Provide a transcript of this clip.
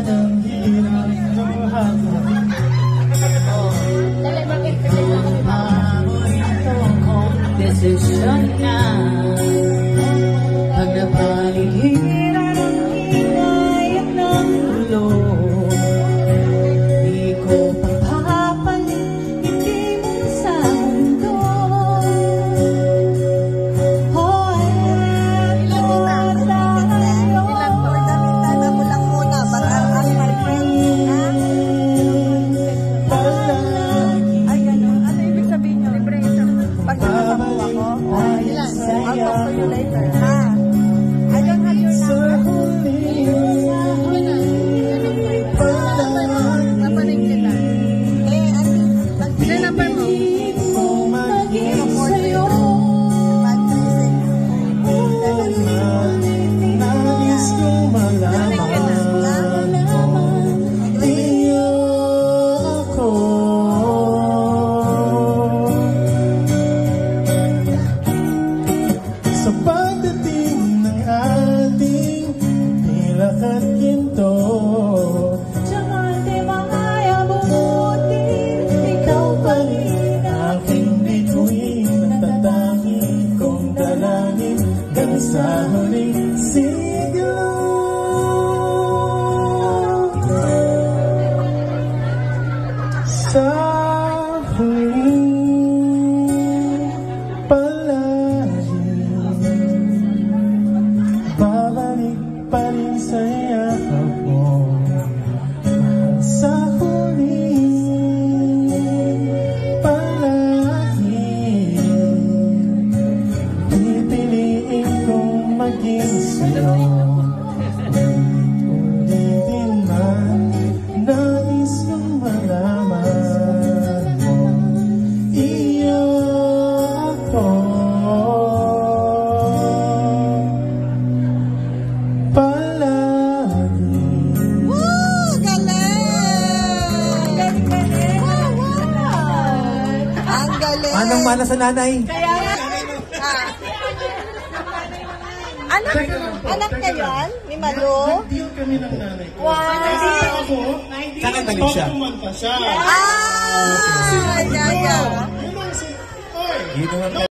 ng hirap ng hangin. Paborito kong desisyon na pag napaligiran ang ingay ng ulo. Di ko papapalit, hindi mo sa mundo. Sa pagdating ng ating pilak at ginto, Diamante makaya bumuti, ikaw pa rin aking bituin, natatangi kong dalangin hanggang sa huling siglo. Sa huling babalik pa rin sa yakap mo. Sa huling palagi, pipiliin kong maging sa'yo. Ulitin man, nais kong malaman mo, iyo ako. Anong mana sa nanay? Kaya nga. Anak niya yan? Ni Malo? Nag-deal kami ng nanay ko. Wow! Ako, saan ang galing siya? Pumanta siya. Ah! Yeah. Yun ang si... Oy!